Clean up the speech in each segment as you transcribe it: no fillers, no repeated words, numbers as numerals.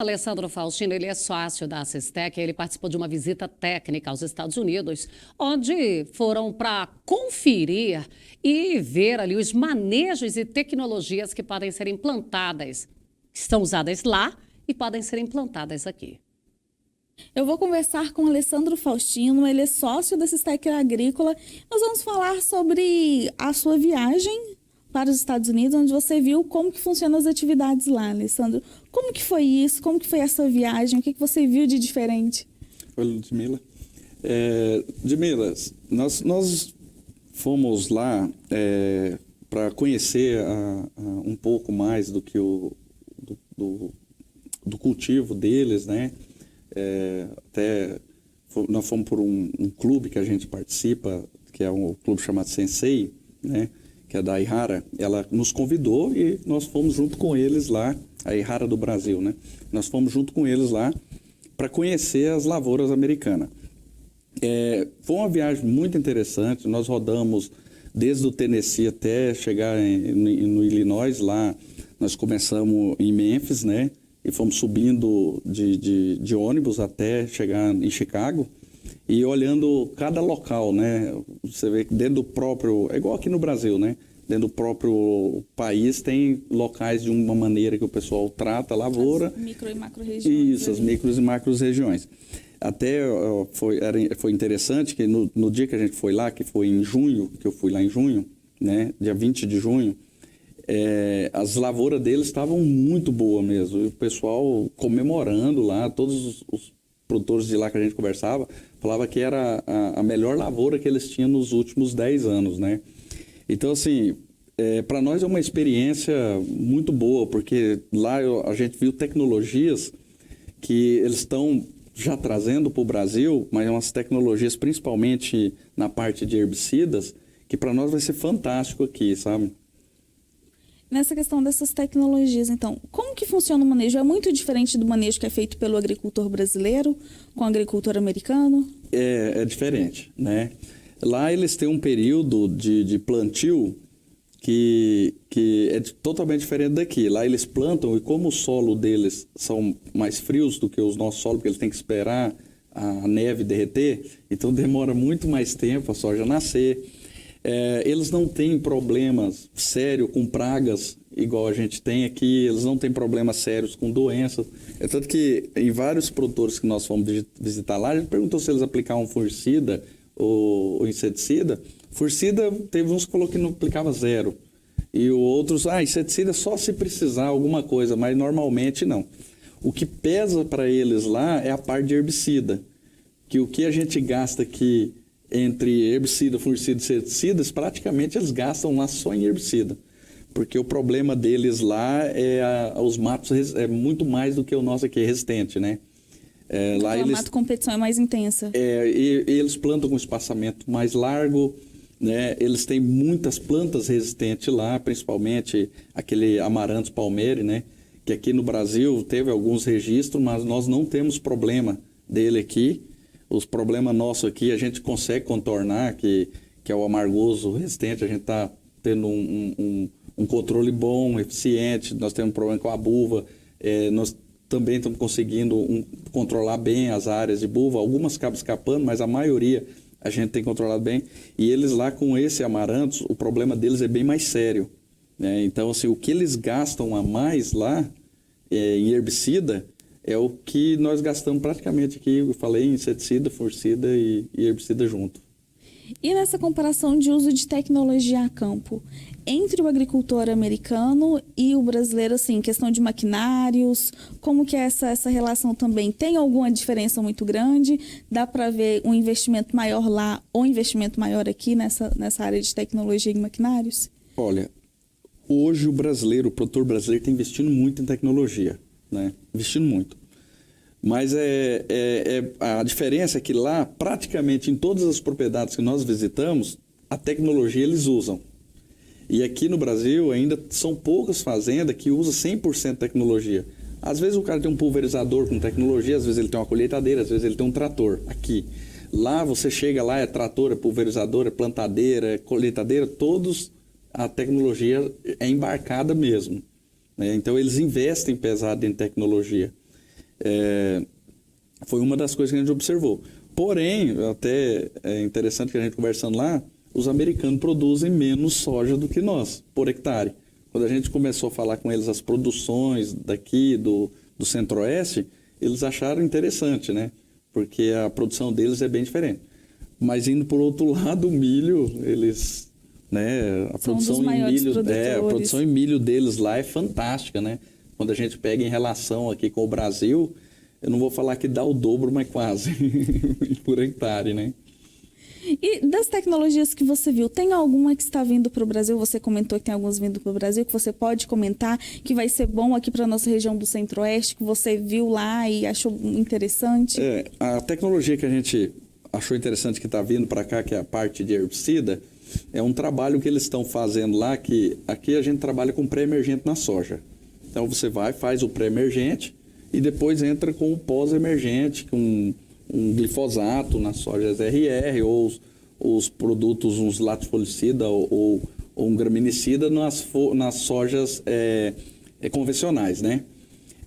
Alessandro Faustino, ele é sócio da Assistec, ele participou de uma visita técnica aos Estados Unidos, onde foram para conferir e ver ali os manejos e tecnologias que podem ser implantadas, que estão usadas lá e podem ser implantadas aqui. Eu vou conversar com o Alessandro Faustino, ele é sócio da Assistec Agrícola. Nós vamos falar sobre a sua viagem para os Estados Unidos, onde você viu como que funcionam as atividades lá, Alessandro. Como que foi isso? Como que foi essa viagem? O que você viu de diferente? Oi, Ludmila. Ludmila, nós fomos lá para conhecer um pouco mais do que do cultivo deles, né? Nós fomos por um clube que a gente participa, que é um clube chamado Sensei, né? Que é da Ihara. Ela nos convidou e nós fomos junto com eles lá, a Ihara do Brasil, né? Nós fomos junto com eles lá para conhecer as lavouras americanas. Foi uma viagem muito interessante. Nós rodamos desde o Tennessee até chegar no Illinois. Lá nós começamos em Memphis, né? E fomos subindo de ônibus até chegar em Chicago. E olhando cada local, né? Você vê que dentro do próprio... É igual aqui no Brasil, né? Dentro do próprio país tem locais de uma maneira que o pessoal trata a lavoura. As micro e macro regiões. Isso, as micros e macros regiões. Até foi interessante que no dia que a gente foi lá, que foi em junho, que eu fui lá em junho, né? Dia 20 de junho, as lavouras deles estavam muito boas mesmo. E o pessoal comemorando lá, todos os produtores de lá que a gente conversava, falava que era a melhor lavoura que eles tinham nos últimos 10 anos, né? Então, assim, para nós é uma experiência muito boa, porque lá a gente viu tecnologias que eles estão já trazendo para o Brasil, mas umas tecnologias principalmente na parte de herbicidas, que para nós vai ser fantástico aqui, sabe? Nessa questão dessas tecnologias, então, como que funciona o manejo? É muito diferente do manejo que é feito pelo agricultor brasileiro com o agricultor americano? É diferente, né? Lá eles têm um período de plantio que é totalmente diferente daqui. Lá eles plantam e como o solo deles são mais frios do que os nossos solos, porque eles têm que esperar a neve derreter, então demora muito mais tempo a soja nascer. Eles não têm problemas sérios com pragas, igual a gente tem aqui, eles não têm problemas sérios com doenças. Tanto que em vários produtores que nós fomos visitar lá, a gente perguntou se eles aplicavam fungicida ou inseticida. Fungicida, teve uns que falou que não aplicava zero. E outros, inseticida só se precisar alguma coisa, mas normalmente não. O que pesa para eles lá é a parte de herbicida, que o que a gente gasta aqui entre herbicida, fungicida e inseticidas, praticamente eles gastam lá só em herbicida. Porque o problema deles lá os matos é muito mais do que o nosso aqui, resistente, né? Lá a mato-competição é mais intensa. E eles plantam com espaçamento mais largo, né? Eles têm muitas plantas resistentes lá, principalmente aquele Amaranthus palmeri, né? Que aqui no Brasil teve alguns registros, mas nós não temos problema dele aqui. Os problemas nossos aqui a gente consegue contornar, que é o amargoso resistente. A gente está tendo um controle bom, eficiente. Nós temos um problema com a buva. Nós também estamos conseguindo controlar bem as áreas de buva. Algumas acabam escapando, mas a maioria a gente tem controlado bem. E eles lá com esse Amaranthus, o problema deles é bem mais sério, né? Então, assim, o que eles gastam a mais lá em herbicida é o que nós gastamos praticamente aqui, eu falei, inseticida, fungicida e herbicida junto. E nessa comparação de uso de tecnologia a campo, entre o agricultor americano e o brasileiro, assim, questão de maquinários, como que é essa relação também? Tem alguma diferença muito grande? Dá para ver um investimento maior lá ou um investimento maior aqui nessa área de tecnologia e maquinários? Olha, hoje o produtor brasileiro está investindo muito em tecnologia, né? Investindo muito. Mas a diferença é que lá, praticamente em todas as propriedades que nós visitamos, a tecnologia eles usam. E aqui no Brasil ainda são poucas fazendas que usam 100% tecnologia. Às vezes o cara tem um pulverizador com tecnologia, às vezes ele tem uma colheitadeira, às vezes ele tem um trator. Aqui. Lá você chega lá, é trator, é pulverizador, é plantadeira, é colheitadeira, todos a tecnologia é embarcada mesmo, né? Então eles investem pesado em tecnologia. Foi uma das coisas que a gente observou. Porém, até é interessante que a gente conversando lá, os americanos produzem menos soja do que nós, por hectare. Quando a gente começou a falar com eles as produções daqui do Centro-Oeste, eles acharam interessante, né? Porque a produção deles é bem diferente. Mas indo por outro lado, o milho, eles, né, a São produção dos em maiores milho, produtores. a produção em milho deles lá é fantástica, né? Quando a gente pega em relação aqui com o Brasil, eu não vou falar que dá o dobro, mas quase por hectare, né? E das tecnologias que você viu, tem alguma que está vindo para o Brasil? Você comentou que tem alguns vindo para o Brasil, que você pode comentar que vai ser bom aqui para a nossa região do Centro-Oeste, que você viu lá e achou interessante? A tecnologia que a gente achou interessante que está vindo para cá, que é a parte de herbicida, é um trabalho que eles estão fazendo lá, que aqui a gente trabalha com pré-emergente na soja. Então você vai, faz o pré-emergente e depois entra com o pós-emergente, com um glifosato nas sojas RR ou os produtos, uns latifolicidida ou um graminicida nas sojas convencionais, né?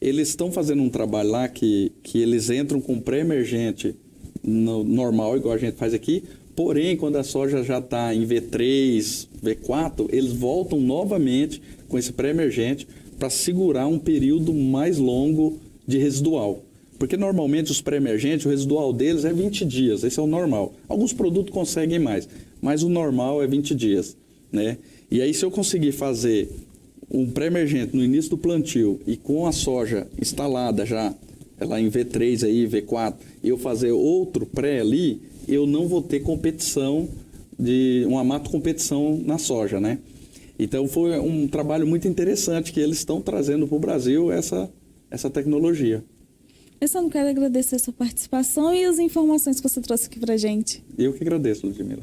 Eles estão fazendo um trabalho lá que eles entram com pré-emergente normal, igual a gente faz aqui, porém, quando a soja já está em V3, V4, eles voltam novamente com esse pré-emergente para segurar um período mais longo de residual. Porque normalmente os pré-emergentes, o residual deles é 20 dias, esse é o normal. Alguns produtos conseguem mais, mas o normal é 20 dias, né? E aí se eu conseguir fazer um pré-emergente no início do plantio e com a soja instalada já, ela em V3 aí, V4, e eu fazer outro pré ali, eu não vou ter competição, uma mato-competição na soja, né? Então foi um trabalho muito interessante que eles estão trazendo para o Brasil essa tecnologia. Eu só não quero agradecer a sua participação e as informações que você trouxe aqui para a gente. Eu que agradeço, Ludmila.